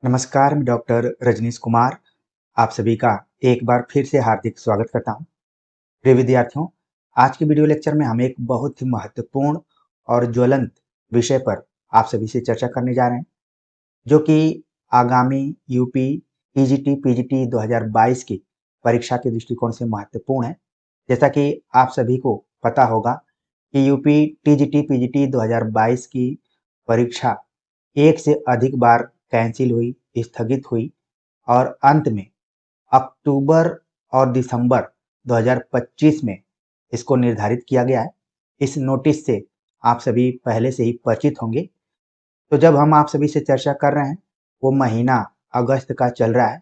नमस्कार, मैं डॉक्टर रजनीश कुमार आप सभी का एक बार फिर से हार्दिक स्वागत करता हूं। प्रिय विद्यार्थियों, आज के वीडियो लेक्चर में हम एक बहुत ही महत्वपूर्ण और ज्वलंत विषय पर आप सभी से चर्चा करने जा रहे हैं, जो कि आगामी यूपी टीजीटी पीजीटी 2022 की परीक्षा के दृष्टिकोण से महत्वपूर्ण है। जैसा कि आप सभी को पता होगा कि यूपी टीजीटी पीजीटी 2022 की परीक्षा एक से अधिक बार कैंसिल हुई, स्थगित हुई और अंत में अक्टूबर और दिसंबर 2025 में इसको निर्धारित किया गया है। इस नोटिस से आप सभी पहले से ही परिचित होंगे। तो जब हम आप सभी से चर्चा कर रहे हैं, वो महीना अगस्त का चल रहा है,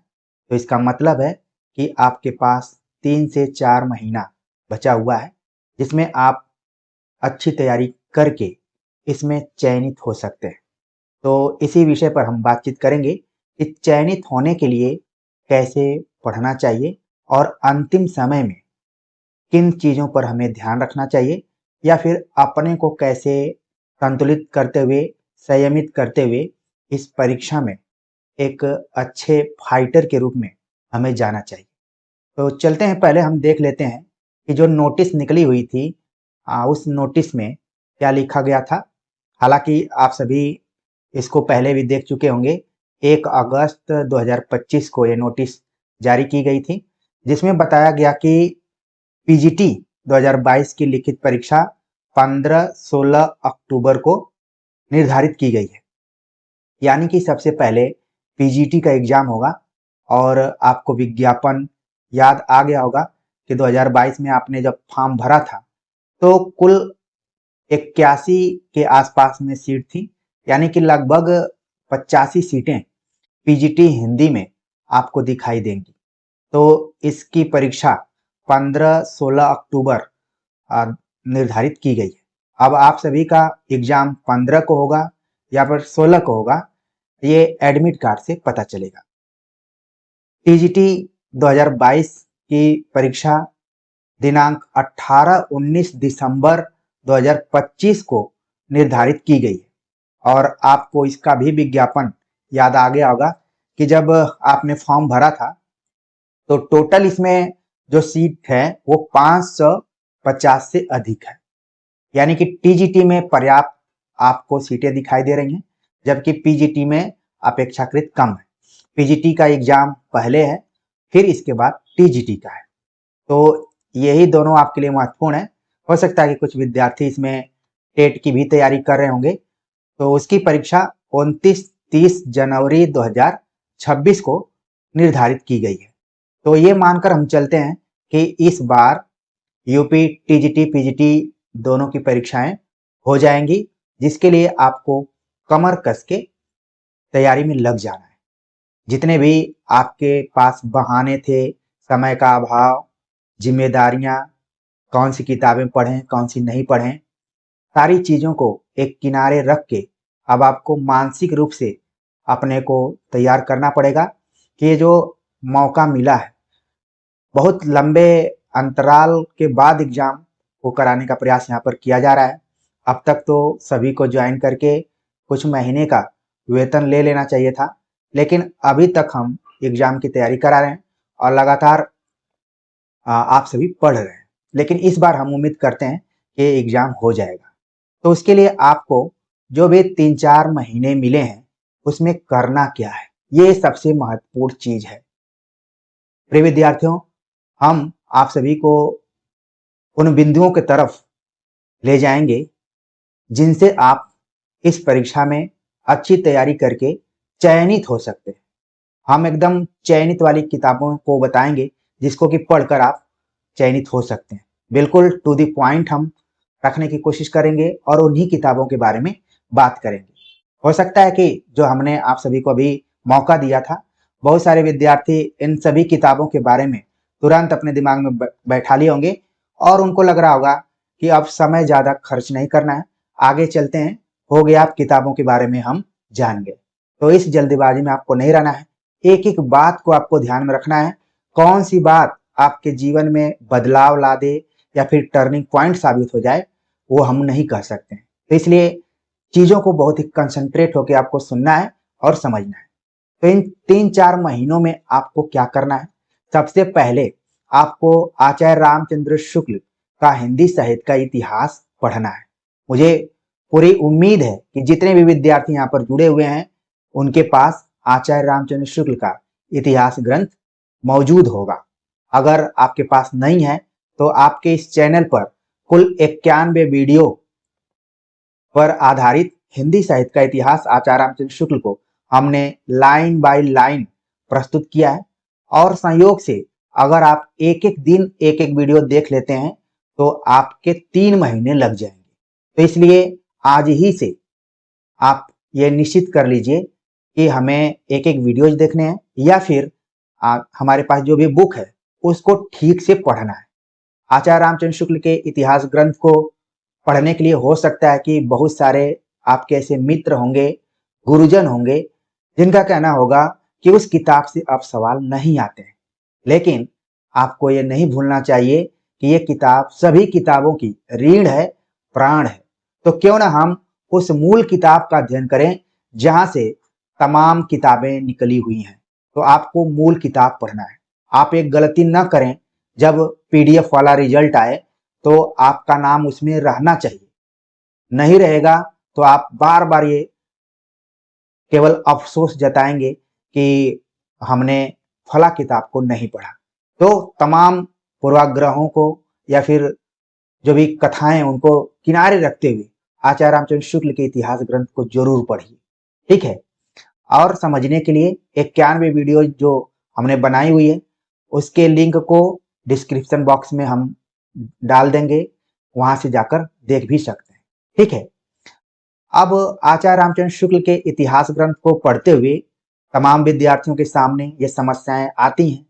तो इसका मतलब है कि आपके पास 3 से 4 महीना बचा हुआ है, जिसमें आप अच्छी तैयारी करके इसमें चयनित हो सकते हैं। तो इसी विषय पर हम बातचीत करेंगे कि चयनित होने के लिए कैसे पढ़ना चाहिए और अंतिम समय में किन चीज़ों पर हमें ध्यान रखना चाहिए, या फिर अपने को कैसे संतुलित करते हुए, संयमित करते हुए इस परीक्षा में एक अच्छे फाइटर के रूप में हमें जाना चाहिए। तो चलते हैं, पहले हम देख लेते हैं कि जो नोटिस निकली हुई थी, उस नोटिस में क्या लिखा गया था। हालांकि आप सभी इसको पहले भी देख चुके होंगे। 1 अगस्त 2025 को ये नोटिस जारी की गई थी, जिसमें बताया गया कि पीजीटी 2022 की लिखित परीक्षा 15-16 अक्टूबर को निर्धारित की गई है। यानी कि सबसे पहले पीजीटी का एग्जाम होगा। और आपको विज्ञापन याद आ गया होगा कि 2022 में आपने जब फॉर्म भरा था, तो कुल 81 के आसपास में सीट थी, यानी कि लगभग 85 सीटें पीजीटी हिंदी में आपको दिखाई देंगी। तो इसकी परीक्षा 15-16 अक्टूबर निर्धारित की गई है। अब आप सभी का एग्जाम 15 को होगा या फिर 16 को होगा, ये एडमिट कार्ड से पता चलेगा। टीजीटी 2022 की परीक्षा दिनांक 18-19 दिसंबर 2025 को निर्धारित की गई है। और आपको इसका भी विज्ञापन याद आ गया होगा कि जब आपने फॉर्म भरा था, तो टोटल इसमें जो सीट है वो 550 से अधिक है। यानी कि टीजीटी में पर्याप्त आपको सीटें दिखाई दे रही हैं, जबकि पीजीटी में अपेक्षाकृत कम है। पीजीटी का एग्जाम पहले है, फिर इसके बाद टीजीटी का है। तो यही दोनों आपके लिए महत्वपूर्ण है। हो सकता है कि कुछ विद्यार्थी इसमें टेट की भी तैयारी कर रहे होंगे। तो उसकी परीक्षा 29-30 जनवरी 2026 को निर्धारित की गई है। तो ये मानकर हम चलते हैं कि इस बार यूपी टीजीटी पीजीटी दोनों की परीक्षाएं हो जाएंगी, जिसके लिए आपको कमर कस के तैयारी में लग जाना है। जितने भी आपके पास बहाने थे, समय का अभाव, जिम्मेदारियां, कौन सी किताबें पढ़ें कौन सी नहीं पढ़ें, सारी चीज़ों को एक किनारे रख के अब आपको मानसिक रूप से अपने को तैयार करना पड़ेगा कि ये जो मौका मिला है, बहुत लंबे अंतराल के बाद एग्जाम को कराने का प्रयास यहाँ पर किया जा रहा है। अब तक तो सभी को ज्वाइन करके कुछ महीने का वेतन ले लेना चाहिए था, लेकिन अभी तक हम एग्जाम की तैयारी करा रहे हैं और लगातार आप सभी पढ़ रहे हैं। लेकिन इस बार हम उम्मीद करते हैं कि एग्जाम हो जाएगा। तो उसके लिए आपको जो भी 3-4 महीने मिले हैं, उसमें करना क्या है, ये सबसे महत्वपूर्ण चीज है। प्रिय विद्यार्थियों, हम आप सभी को उन बिंदुओं की तरफ ले जाएंगे जिनसे आप इस परीक्षा में अच्छी तैयारी करके चयनित हो सकते हैं। हम एकदम चयनित वाली किताबों को बताएंगे जिसको कि पढ़कर आप चयनित हो सकते हैं। बिल्कुल टू द पॉइंट हम रखने की कोशिश करेंगे और उन्हीं किताबों के बारे में बात करेंगे। हो सकता है कि जो हमने आप सभी को अभी मौका दिया था, बहुत सारे विद्यार्थी इन सभी किताबों के बारे में तुरंत अपने दिमाग में बैठा लिए होंगे और उनको लग रहा होगा कि अब समय ज़्यादा खर्च नहीं करना है, आगे चलते हैं, हो गया आप किताबों के बारे में हम जान गए। तो इस जल्दबाजी में आपको नहीं रहना है। एक एक बात को आपको ध्यान में रखना है। कौन सी बात आपके जीवन में बदलाव ला दे या फिर टर्निंग पॉइंट साबित हो जाए, वो हम नहीं कह सकते हैं। तो इसलिए चीज़ों को बहुत ही कंसंट्रेट होकर आपको सुनना है और समझना है। तो इन 3-4 महीनों में आपको क्या करना है? सबसे पहले आपको आचार्य रामचंद्र शुक्ल का हिंदी साहित्य का इतिहास पढ़ना है। मुझे पूरी उम्मीद है कि जितने भी विद्यार्थी यहाँ पर जुड़े हुए हैं उनके पास आचार्य रामचंद्र शुक्ल का इतिहास ग्रंथ मौजूद होगा। अगर आपके पास नहीं है तो आपके इस चैनल पर कुल 91 वीडियो पर आधारित हिंदी साहित्य का इतिहास आचार्य रामचंद्र शुक्ल को हमने लाइन बाय लाइन प्रस्तुत किया है। और संयोग से अगर आप एक एक दिन एक एक वीडियो देख लेते हैं तो आपके 3 महीने लग जाएंगे। तो इसलिए आज ही से आप ये निश्चित कर लीजिए कि हमें एक एक वीडियोज देखने हैं या फिर हमारे पास जो भी बुक है उसको ठीक से पढ़ना है। आचार्य रामचंद्र शुक्ल के इतिहास ग्रंथ को पढ़ने के लिए हो सकता है कि बहुत सारे आपके ऐसे मित्र होंगे, गुरुजन होंगे जिनका कहना होगा कि उस किताब से अब सवाल नहीं आते हैं। लेकिन आपको ये नहीं भूलना चाहिए कि ये किताब सभी किताबों की रीढ़ है, प्राण है। तो क्यों ना हम उस मूल किताब का अध्ययन करें जहां से तमाम किताबें निकली हुई हैं। तो आपको मूल किताब पढ़ना है। आप एक गलती न करें, जब पीडीएफ वाला रिजल्ट आए तो आपका नाम उसमें रहना चाहिए। नहीं रहेगा तो आप बार बार ये केवल अफसोस जताएंगे कि हमने फला किताब को नहीं पढ़ा। तो तमाम पूर्वाग्रहों को या फिर जो भी कथाएं उनको किनारे रखते हुए आचार्य रामचंद्र शुक्ल के इतिहास ग्रंथ को जरूर पढ़िए। ठीक है। और समझने के लिए 91 वीडियो जो हमने बनाई हुई है उसके लिंक को डिस्क्रिप्शन बॉक्स में हम डाल देंगे, वहां से जाकर देख भी सकते हैं। ठीक है। अब आचार्य रामचंद्र शुक्ल के इतिहास ग्रंथ को पढ़ते हुए तमाम विद्यार्थियों के सामने ये समस्याएं आती हैं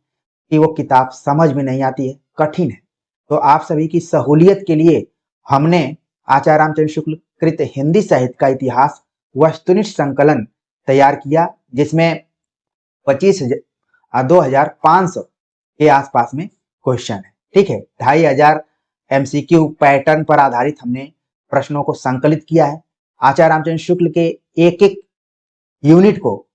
कि वो किताब समझ में नहीं आती है, कठिन है। तो आप सभी की सहूलियत के लिए हमने आचार्य रामचंद्र शुक्ल कृत हिंदी साहित्य का इतिहास वस्तुनिष्ठ संकलन तैयार किया, जिसमें 25,500 के आसपास में क्वेश्चन है। ठीक है। 2,500 एमसीक्यू पैटर्न पर आधारित हमने प्रश्नों को संकलित किया है। आचार्य रामचंद्र शुक्ल के एक एक यूनिट को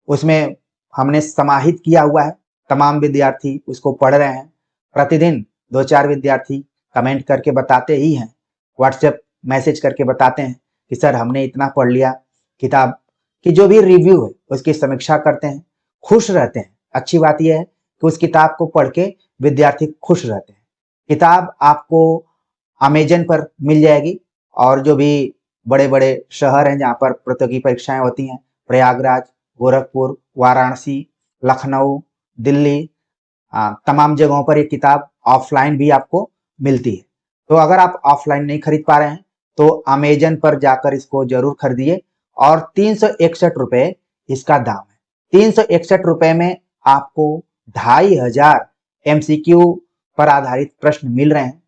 उसमें हमने समाहित किया हुआ है। तमाम विद्यार्थी उसको पढ़ रहे हैं। प्रतिदिन 2-4 विद्यार्थी कमेंट करके बताते ही हैं, व्हाट्सएप मैसेज करके बताते हैं कि सर हमने इतना पढ़ लिया। किताब की जो भी रिव्यू है उसकी समीक्षा करते हैं, खुश रहते हैं। अच्छी बात यह है कि उस किताब को पढ़ के विद्यार्थी खुश रहते हैं। किताब आपको अमेजन पर मिल जाएगी और जो भी बड़े बड़े शहर हैं जहाँ पर प्रतियोगी परीक्षाएं होती हैं, प्रयागराज, गोरखपुर, वाराणसी, लखनऊ, दिल्ली, तमाम जगहों पर ये किताब ऑफलाइन भी आपको मिलती है। तो अगर आप ऑफलाइन नहीं खरीद पा रहे हैं तो अमेजन पर जाकर इसको जरूर खरीदिए। और 361 रुपए इसका दाम है। 361 रुपए में आपको 2,500 एमसीक्यू पर आधारित प्रश्न मिल रहे हैं।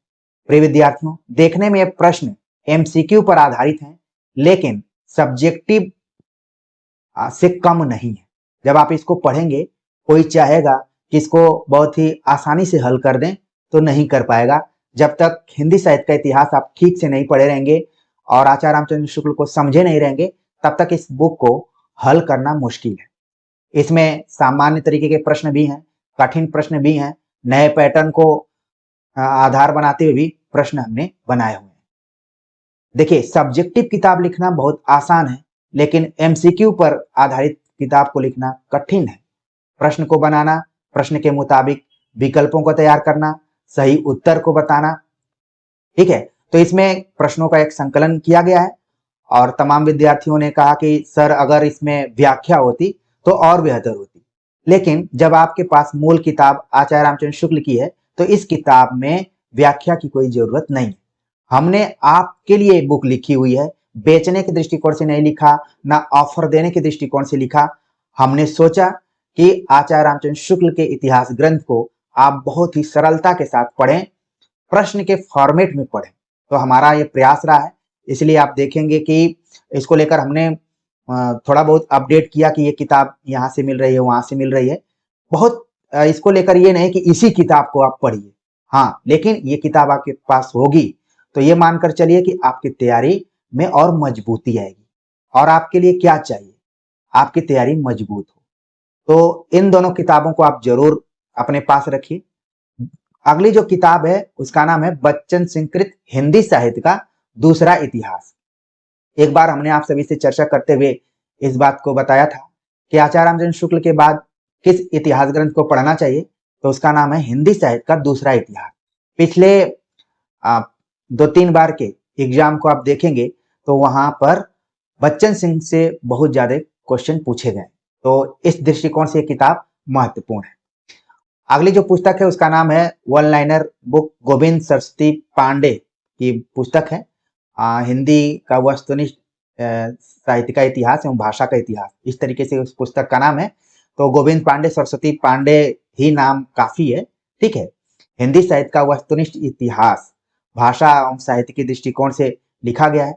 प्रिय विद्यार्थियों, देखने में ये प्रश्न एमसीक्यू पर आधारित हैं, लेकिन सब्जेक्टिव से कम नहीं है। जब आप इसको पढ़ेंगे, कोई चाहेगा कि इसको बहुत ही आसानी से हल कर दें तो नहीं कर पाएगा। जब तक हिंदी साहित्य का इतिहास आप ठीक से नहीं पढ़े रहेंगे और आचार्य रामचंद्र शुक्ल को समझे नहीं रहेंगे, तब तक इस बुक को हल करना मुश्किल है। इसमें सामान्य तरीके के प्रश्न भी हैं, कठिन प्रश्न भी हैं, नए पैटर्न को आधार बनाते हुए भी प्रश्न हमने बनाए हुए हैं। देखिए, सब्जेक्टिव किताब लिखना बहुत आसान है, लेकिन एमसीक्यू पर आधारित किताब को लिखना कठिन है। प्रश्न को बनाना, प्रश्न के मुताबिक विकल्पों को तैयार करना, सही उत्तर को बताना। ठीक है। तो इसमें प्रश्नों का एक संकलन किया गया है और तमाम विद्यार्थियों ने कहा कि सर अगर इसमें व्याख्या होती तो और बेहतर होती। लेकिन जब आपके पास मूल किताब आचार्य रामचंद्र शुक्ल की है तो इस किताब में व्याख्या की कोई जरूरत नहीं है। हमने आपके लिए बुक लिखी हुई है, बेचने के दृष्टिकोण से नहीं लिखा, ना ऑफर देने के दृष्टिकोण से लिखा। हमने सोचा कि आचार्य रामचंद्र शुक्ल के इतिहास ग्रंथ को आप बहुत ही सरलता के साथ पढ़ें, प्रश्न के फॉर्मेट में पढ़ें। तो हमारा ये प्रयास रहा है। इसलिए आप देखेंगे कि इसको लेकर हमने थोड़ा बहुत अपडेट किया कि ये किताब यहाँ से मिल रही है, वहां से मिल रही है। बहुत इसको लेकर ये नहीं कि इसी किताब को आप पढ़िए, हाँ, लेकिन ये किताब आपके पास होगी तो ये मानकर चलिए कि आपकी तैयारी में और मजबूती आएगी। और आपके लिए क्या चाहिए? आपकी तैयारी मजबूत हो। तो इन दोनों किताबों को आप जरूर अपने पास रखिए। अगली जो किताब है उसका नाम है बच्चन सिंह कृत हिंदी साहित्य का दूसरा इतिहास। एक बार हमने आप सभी से चर्चा करते हुए इस बात को बताया था कि आचार्य रामचंद्र शुक्ल के बाद किस इतिहास ग्रंथ को पढ़ना चाहिए, तो उसका नाम है हिंदी साहित्य का दूसरा इतिहास। पिछले आप 2-3 बार के एग्जाम को आप देखेंगे तो वहां पर बच्चन सिंह से बहुत ज्यादा क्वेश्चन पूछे गए, तो इस दृष्टिकोण से ये किताब महत्वपूर्ण है। अगली जो पुस्तक है उसका नाम है one liner book, Govind Saraswati Pande की पुस्तक है। हिंदी का वस्तुनिष्ठ साहित्य का इतिहास एवं भाषा का इतिहास, इस तरीके से उस पुस्तक का नाम है। तो गोविंद पांडे, सरस्वती पांडे ही नाम काफी है, ठीक है। हिंदी साहित्य का वस्तुनिष्ठ इतिहास भाषा एवं साहित्य के दृष्टिकोण से लिखा गया है।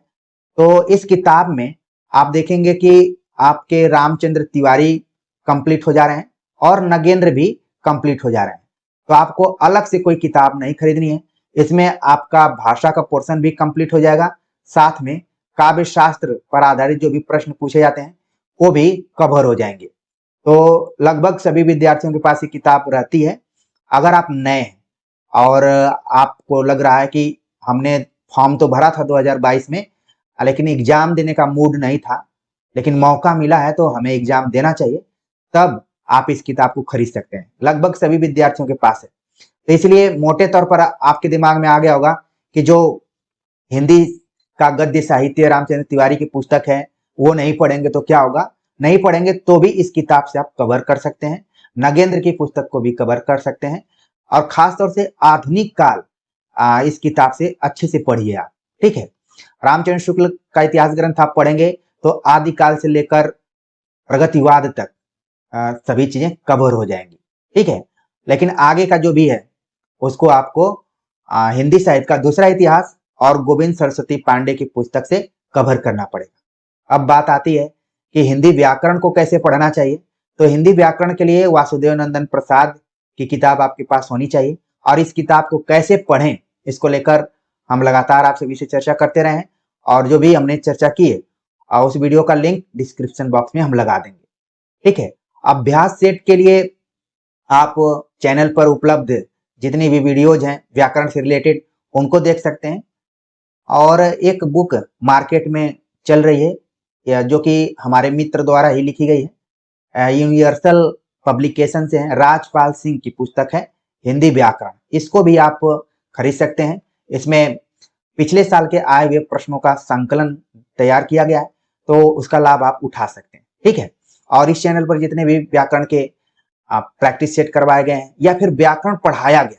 तो इस किताब में आप देखेंगे कि आपके रामचंद्र तिवारी कंप्लीट हो जा रहे हैं और नगेंद्र भी कंप्लीट हो जा रहे हैं, तो आपको अलग से कोई किताब नहीं खरीदनी है। इसमें आपका भाषा का पोर्शन भी कंप्लीट हो जाएगा, साथ में काव्य शास्त्र पर आधारित जो भी प्रश्न पूछे जाते हैं वो भी कवर हो जाएंगे। तो लगभग सभी विद्यार्थियों के पास ये किताब रहती है। अगर आप नए हैं और आपको लग रहा है कि हमने फॉर्म तो भरा था 2022 में, लेकिन एग्जाम देने का मूड नहीं था, लेकिन मौका मिला है तो हमें एग्जाम देना चाहिए, तब आप इस किताब को खरीद सकते हैं। लगभग सभी विद्यार्थियों के पास है। तो इसलिए मोटे तौर पर आपके दिमाग में आ गया होगा कि जो हिंदी का गद्य साहित्य रामचंद्र तिवारी की पुस्तक है वो नहीं पढ़ेंगे तो क्या होगा। नहीं पढ़ेंगे तो भी इस किताब से आप कवर कर सकते हैं, नगेंद्र की पुस्तक को भी कवर कर सकते हैं, और खासतौर से आधुनिक काल इस किताब से अच्छे से पढ़िए आप, ठीक है। रामचंद्र शुक्ल का इतिहास ग्रंथ आप पढ़ेंगे तो आदिकाल से लेकर प्रगतिवाद तक सभी चीजें कवर हो जाएंगी, ठीक है। लेकिन आगे का जो भी है उसको आपको हिंदी साहित्य का दूसरा इतिहास और गोविंद सरस्वती पांडे की पुस्तक से कवर करना पड़ेगा। अब बात आती है कि हिंदी व्याकरण को कैसे पढ़ना चाहिए। तो हिंदी व्याकरण के लिए वासुदेव नंदन प्रसाद की किताब आपके पास होनी चाहिए, और इस किताब को कैसे पढ़ें इसको लेकर हम लगातार आप सभी से चर्चा करते रहे हैं, और जो भी हमने चर्चा की है उस वीडियो का लिंक डिस्क्रिप्शन बॉक्स में हम लगा देंगे, ठीक है। अभ्यास सेट के लिए आप चैनल पर उपलब्ध जितनी भी वीडियोज हैं व्याकरण से रिलेटेड उनको देख सकते हैं, और एक बुक मार्केट में चल रही है जो कि हमारे मित्र द्वारा ही लिखी गई है, यूनिवर्सल पब्लिकेशन से है, राजपाल सिंह की पुस्तक है हिंदी व्याकरण। इसको भी आप खरीद सकते हैं। इसमें पिछले साल के आए हुए प्रश्नों का संकलन तैयार किया गया है, तो उसका लाभ आप उठा सकते हैं, ठीक है। और इस चैनल पर जितने भी व्याकरण के प्रैक्टिस सेट करवाए गए हैं या फिर व्याकरण पढ़ाया गया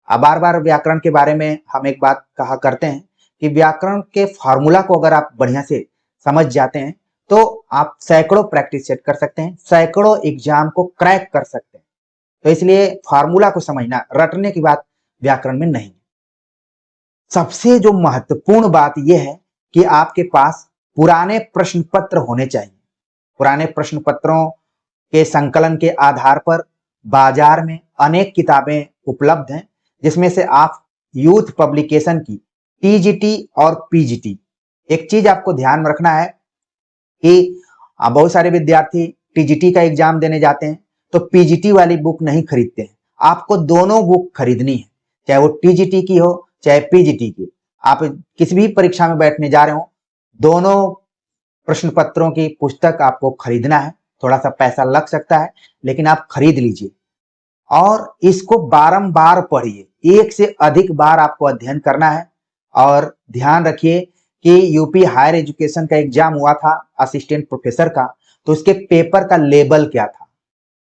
है, बार बार व्याकरण के बारे में हम एक बात कहा करते हैं कि व्याकरण के फॉर्मूला को अगर आप बढ़िया से समझ जाते हैं तो आप सैकड़ों प्रैक्टिस सेट कर सकते हैं, सैकड़ों एग्जाम को क्रैक कर सकते हैं। तो इसलिए फार्मूला को समझना, रटने की बात व्याकरण में नहीं। सबसे जो महत्वपूर्ण बात यह है कि आपके पास पुराने प्रश्न पत्र होने चाहिए। पुराने प्रश्न पत्रों के संकलन के आधार पर बाजार में अनेक किताबें उपलब्ध हैं, जिसमें से आप यूथ पब्लिकेशन की टीजीटी और पीजीटी, एक चीज आपको ध्यान में रखना है कि बहुत सारे विद्यार्थी टीजीटी का एग्जाम देने जाते हैं तो पीजीटी वाली बुक नहीं खरीदते हैं। आपको दोनों बुक खरीदनी है, चाहे वो टीजीटी की हो चाहे पीजीटी की। आप किसी भी परीक्षा में बैठने जा रहे हो, दोनों प्रश्न पत्रों की पुस्तक आपको खरीदना है। थोड़ा सा पैसा लग सकता है लेकिन आप खरीद लीजिए और इसको बारंबार पढ़िए, एक से अधिक बार आपको अध्ययन करना है। और ध्यान रखिए कि यूपी हायर एजुकेशन का एग्जाम हुआ था असिस्टेंट प्रोफेसर का, तो उसके पेपर का लेवल क्या था।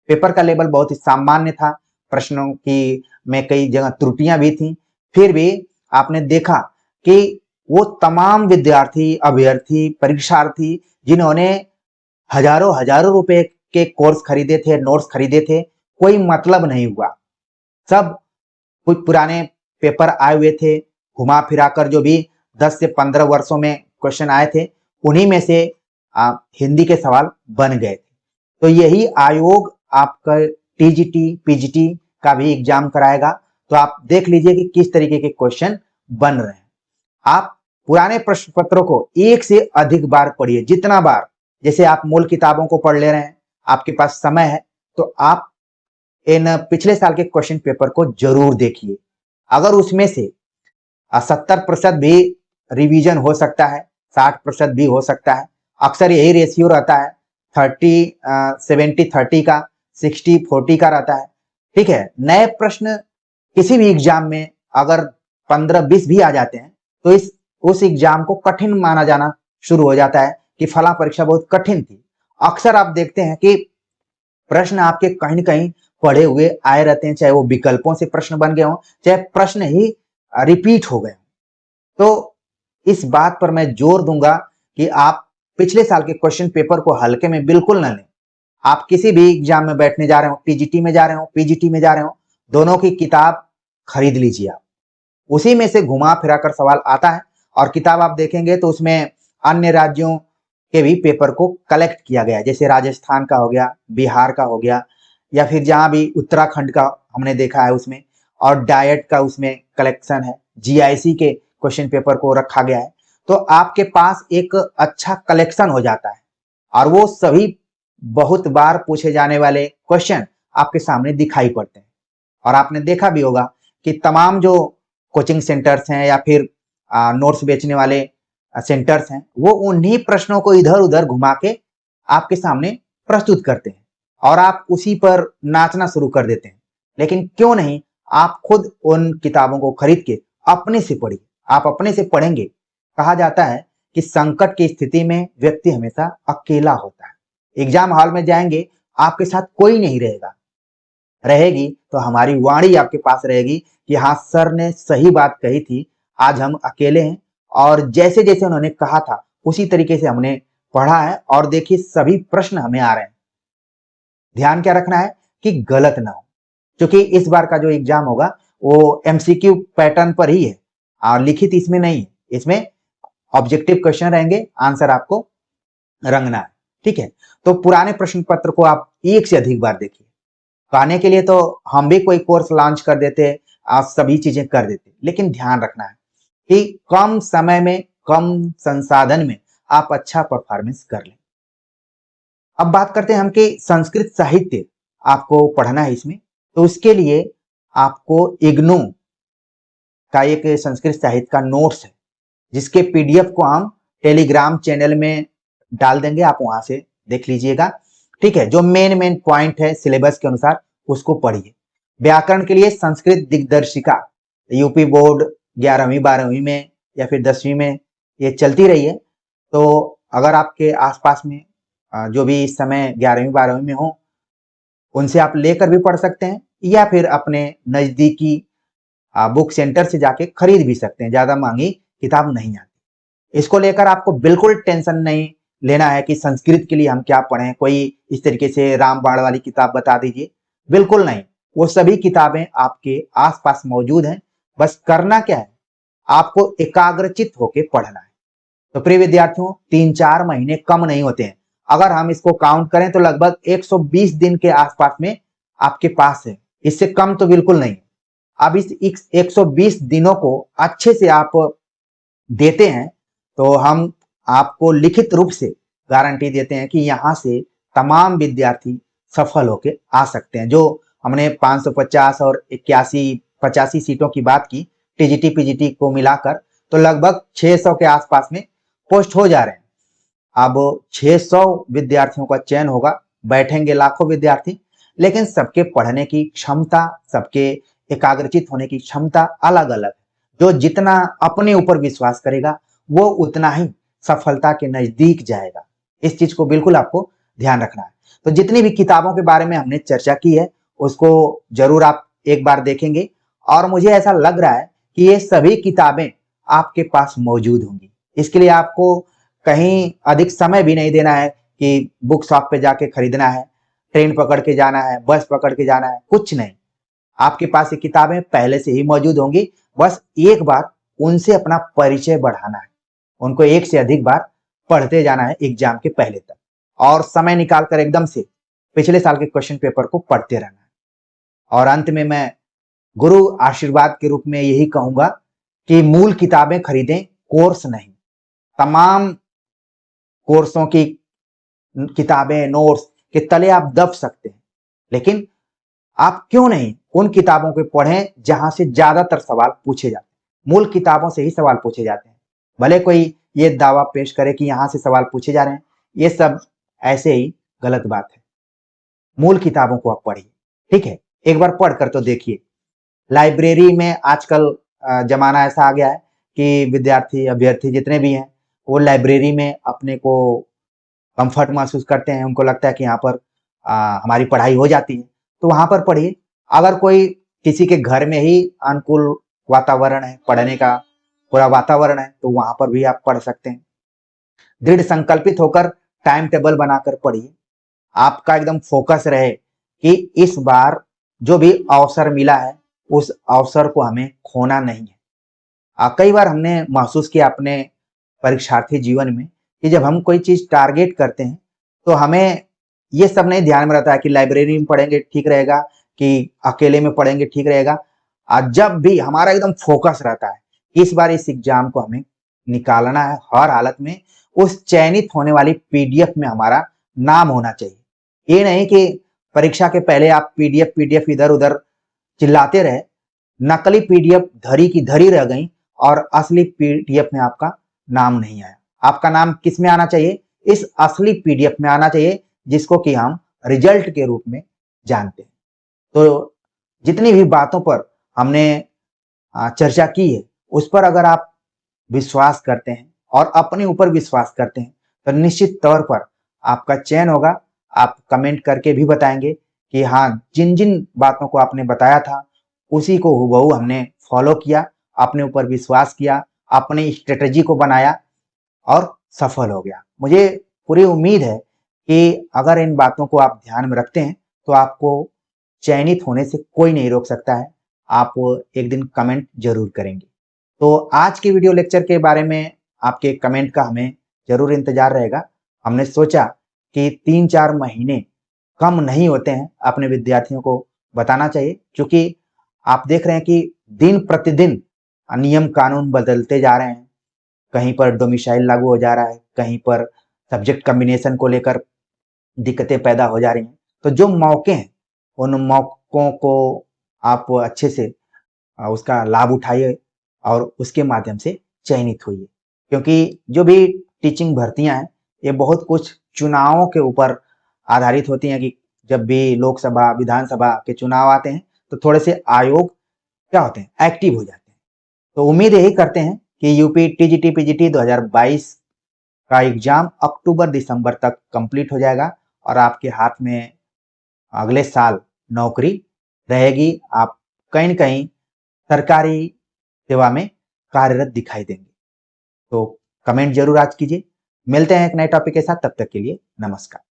पेपर का लेवल बहुत ही सामान्य था, प्रश्नों की में कई जगह त्रुटियां भी थी, फिर भी आपने देखा कि वो तमाम विद्यार्थी, अभ्यर्थी, परीक्षार्थी जिन्होंने हजारों हजारों रुपए के कोर्स खरीदे थे, नोट्स खरीदे थे, कोई मतलब नहीं हुआ। सब कुछ पुराने पेपर आए हुए थे, घुमा फिरा कर जो भी 10 से 15 वर्षों में क्वेश्चन आए थे उन्हीं में से हिंदी के सवाल बन गए थे। तो यही आयोग आपका टीजीटी पीजीटी का भी एग्जाम कराएगा, तो आप देख लीजिए कि किस तरीके के क्वेश्चन बन रहे हैं। आप पुराने प्रश्न पत्रों को एक से अधिक बार पढ़िए, जितना बार, जैसे आप मूल किताबों को पढ़ ले रहे हैं आपके पास समय है तो आप इन पिछले साल के क्वेश्चन पेपर को जरूर देखिए। अगर उसमें से 70% भी रिवीजन हो सकता है, 60% भी हो सकता है। अक्सर यही रेशियो रहता है, 70-30 का, 60-40 का रहता है। ठीक है, नए प्रश्न किसी भी एग्जाम में अगर 15-20 भी आ जाते हैं तो उस एग्जाम को कठिन माना जाना शुरू हो जाता है कि फला परीक्षा बहुत कठिन थी। अक्सर आप देखते हैं कि प्रश्न आपके कहीं न कहीं पढ़े हुए आए रहते हैं, चाहे वो विकल्पों से प्रश्न बन गए हों, चाहे प्रश्न ही रिपीट हो गए। तो इस बात पर मैं जोर दूंगा कि आप पिछले साल के क्वेश्चन पेपर को हल्के में बिल्कुल न लें। आप किसी भी एग्जाम में बैठने जा रहे हो, टीजीटी में जा रहे हो, पीजीटी में जा रहे हो, दोनों की किताब खरीद लीजिए आप। उसी में से घुमा फिरा कर सवाल आता है और किताब आप देखेंगे तो उसमें अन्य राज्यों के भी पेपर को कलेक्ट किया गया है, जैसे राजस्थान का हो गया, बिहार का हो गया, या फिर जहां भी उत्तराखंड का हमने देखा है उसमें, और डायट का उसमें कलेक्शन है, जीआईसी के क्वेश्चन पेपर को रखा गया है। तो आपके पास एक अच्छा कलेक्शन हो जाता है और वो सभी बहुत बार पूछे जाने वाले क्वेश्चन आपके सामने दिखाई पड़ते हैं। और आपने देखा भी होगा कि तमाम जो कोचिंग सेंटर्स हैं या फिर नोट्स बेचने वाले सेंटर्स हैं, वो उन्हीं प्रश्नों को इधर उधर घुमा के आपके सामने प्रस्तुत करते हैं और आप उसी पर नाचना शुरू कर देते हैं। लेकिन क्यों नहीं आप खुद उन किताबों को खरीद के अपने से पढ़िए। आप अपने से पढ़ेंगे, कहा जाता है कि संकट की स्थिति में व्यक्ति हमेशा अकेला होता है। एग्जाम हॉल में जाएंगे, आपके साथ कोई नहीं रहेगा, रहेगी तो हमारी वाणी आपके पास रहेगी कि हाँ, सर ने सही बात कही थी, आज हम अकेले हैं और जैसे जैसे उन्होंने कहा था उसी तरीके से हमने पढ़ा है और देखिए सभी प्रश्न हमें आ रहे हैं। ध्यान क्या रखना है कि गलत ना हो, क्योंकि इस बार का जो एग्जाम होगा वो एमसीक्यू पैटर्न पर ही है और लिखित इसमें नहीं है। इसमें ऑब्जेक्टिव क्वेश्चन रहेंगे, आंसर आपको रंगना है। ठीक है, तो पुराने प्रश्न पत्र को आप एक से अधिक बार देखिए। पाने के लिए तो हम भी कोई कोर्स लॉन्च कर देते, आप सभी चीजें कर देते, लेकिन ध्यान रखना है कि कम समय में, कम संसाधन में आप अच्छा परफॉर्मेंस कर लें। अब बात करते हैं हम कि संस्कृत साहित्य आपको पढ़ना है इसमें, तो उसके लिए आपको इग्नू का एक संस्कृत साहित्य का नोट्स है, जिसके पीडीएफ को हम टेलीग्राम चैनल में डाल देंगे, आप वहां से देख लीजिएगा। ठीक है, जो मेन पॉइंट है सिलेबस के अनुसार उसको पढ़िए। व्याकरण के लिए संस्कृत दिग्दर्शिका यूपी बोर्ड 11वीं 12वीं में या फिर 10वीं में ये चलती रही है। तो अगर आपके आसपास में जो भी इस समय 11वीं 12वीं में हो, उनसे आप लेकर भी पढ़ सकते हैं या फिर अपने नजदीकी बुक सेंटर से जाके खरीद भी सकते हैं, ज्यादा महंगी किताब नहीं आती। इसको लेकर आपको बिल्कुल टेंशन नहीं लेना है कि संस्कृत के लिए हम क्या पढ़ें, कोई इस तरीके से रामबाण वाली किताब बता दीजिए, बिल्कुल नहीं। वो सभी किताबें आपके आसपास मौजूद हैं, बस करना क्या है, आपको एकाग्रचित होकर पढ़ना है। तो प्रिय विद्यार्थियों, 3-4 महीने कम नहीं होते हैं। अगर हम इसको काउंट करें तो लगभग 120 दिन के आसपास में आपके पास है, इससे कम तो बिल्कुल नहीं। अब इस 120 दिनों को अच्छे से आप देते हैं तो हम आपको लिखित रूप से गारंटी देते हैं कि यहाँ से तमाम विद्यार्थी सफल होके आ सकते हैं। जो हमने 550 और 81-85 सीटों की बात की टीजीटी पीजीटी को मिलाकर, तो लगभग 600 के आसपास में पोस्ट हो जा रहे हैं। अब 600 विद्यार्थियों का चयन होगा, बैठेंगे लाखों विद्यार्थी, लेकिन सबके पढ़ने की क्षमता, सबके एकाग्रचित होने की क्षमता अलग अलग है। जो जितना अपने ऊपर विश्वास करेगा वो उतना ही सफलता के नजदीक जाएगा। इस चीज को बिल्कुल आपको ध्यान रखना है। तो जितनी भी किताबों के बारे में हमने चर्चा की है उसको जरूर आप एक बार देखेंगे और मुझे ऐसा लग रहा है कि ये सभी किताबें आपके पास मौजूद होंगी। इसके लिए आपको कहीं अधिक समय भी नहीं देना है कि बुक शॉप पे जाके खरीदना है, ट्रेन पकड़ के जाना है, बस पकड़ के जाना है, कुछ नहीं। आपके पास ये किताबें पहले से ही मौजूद होंगी, बस एक बार उनसे अपना परिचय बढ़ाना है, उनको एक से अधिक बार पढ़ते जाना है एग्जाम के पहले तक, और समय निकालकर एकदम से पिछले साल के क्वेश्चन पेपर को पढ़ते रहना है। और अंत में मैं गुरु आशीर्वाद के रूप में यही कहूंगा कि मूल किताबें खरीदें, कोर्स नहीं। तमाम कोर्सों की किताबें, नोट्स के तले आप दब सकते हैं। लेकिन आप क्यों नहीं उन किताबों को पढ़ें जहां से ज्यादातर सवाल पूछे जाते हैं। मूल किताबों से ही सवाल पूछे जाते हैं। भले कोई ये दावा पेश करे कि यहां से सवाल पूछे जा रहे हैं, ये सब ऐसे ही गलत बात है। मूल किताबों को आप पढ़िए, ठीक है, एक बार पढ़ कर तो देखिए। लाइब्रेरी में आजकल जमाना ऐसा आ गया है कि विद्यार्थी अभ्यर्थी जितने भी हैं वो लाइब्रेरी में अपने को कंफर्ट महसूस करते हैं। उनको लगता है कि यहाँ पर हमारी पढ़ाई हो जाती है, तो वहां पर पढ़िए। अगर कोई किसी के घर में ही अनुकूल वातावरण है, पढ़ने का पूरा वातावरण है, तो वहां पर भी आप पढ़ सकते हैं। दृढ़ संकल्पित होकर टाइम टेबल बनाकर पढ़िए। आपका एकदम फोकस रहे कि इस बार जो भी अवसर मिला है उस अवसर को हमें खोना नहीं है। कई बार हमने महसूस किया अपने परीक्षार्थी जीवन में कि जब हम कोई चीज टारगेट करते हैं तो हमें ये सब नहीं ध्यान में रहता है कि लाइब्रेरी में पढ़ेंगे ठीक रहेगा कि अकेले में पढ़ेंगे ठीक रहेगा। जब भी हमारा एकदम फोकस रहता है इस बार इस एग्जाम को हमें निकालना है, हर हालत में उस चयनित होने वाली पीडीएफ में हमारा नाम होना चाहिए। ये नहीं कि परीक्षा के पहले आप पीडीएफ पीडीएफ इधर उधर चिल्लाते रहे, नकली पीडीएफ धरी की धरी रह गई और असली पीडीएफ में आपका नाम नहीं आया। आपका नाम किस में आना चाहिए? इस असली पीडीएफ में आना चाहिए जिसको कि हम रिजल्ट के रूप में जानते हैं। तो जितनी भी बातों पर हमने चर्चा की है उस पर अगर आप विश्वास करते हैं और अपने ऊपर विश्वास करते हैं तो निश्चित तौर पर आपका चयन होगा। आप कमेंट करके भी बताएंगे कि हाँ, जिन जिन बातों को आपने बताया था उसी को हूबहू हमने फॉलो किया, अपने ऊपर विश्वास किया, अपनी स्ट्रेटजी को बनाया और सफल हो गया। मुझे पूरी उम्मीद है कि अगर इन बातों को आप ध्यान में रखते हैं तो आपको चयनित होने से कोई नहीं रोक सकता है। आप एक दिन कमेंट जरूर करेंगे। तो आज के वीडियो लेक्चर के बारे में आपके कमेंट का हमें जरूर इंतजार रहेगा। हमने सोचा कि 3-4 महीने कम नहीं होते हैं, अपने विद्यार्थियों को बताना चाहिए, क्योंकि आप देख रहे हैं कि दिन प्रतिदिन नियम कानून बदलते जा रहे हैं। कहीं पर डोमिसाइल लागू हो जा रहा है, कहीं पर सब्जेक्ट कॉम्बिनेशन को लेकर दिक्कतें पैदा हो जा रही हैं। तो जो मौके हैं उन मौकों को आप अच्छे से उसका लाभ उठाइए और उसके माध्यम से चयनित होइए। क्योंकि जो भी टीचिंग भर्तियां हैं ये बहुत कुछ चुनावों के ऊपर आधारित होती हैं कि जब भी लोकसभा विधानसभा के चुनाव आते हैं तो थोड़े से आयोग क्या होते हैं, एक्टिव हो जाते हैं। तो उम्मीद यही करते हैं कि यूपी टीजीटी पीजीटी 2022 का एग्जाम अक्टूबर दिसंबर तक कंप्लीट हो जाएगा और आपके हाथ में अगले साल नौकरी रहेगी। आप कहीं न कहीं सरकारी सेवा में कार्यरत दिखाई देंगे। तो कमेंट जरूर आज कीजिए। मिलते हैं एक नए टॉपिक के साथ, तब तक के लिए नमस्कार।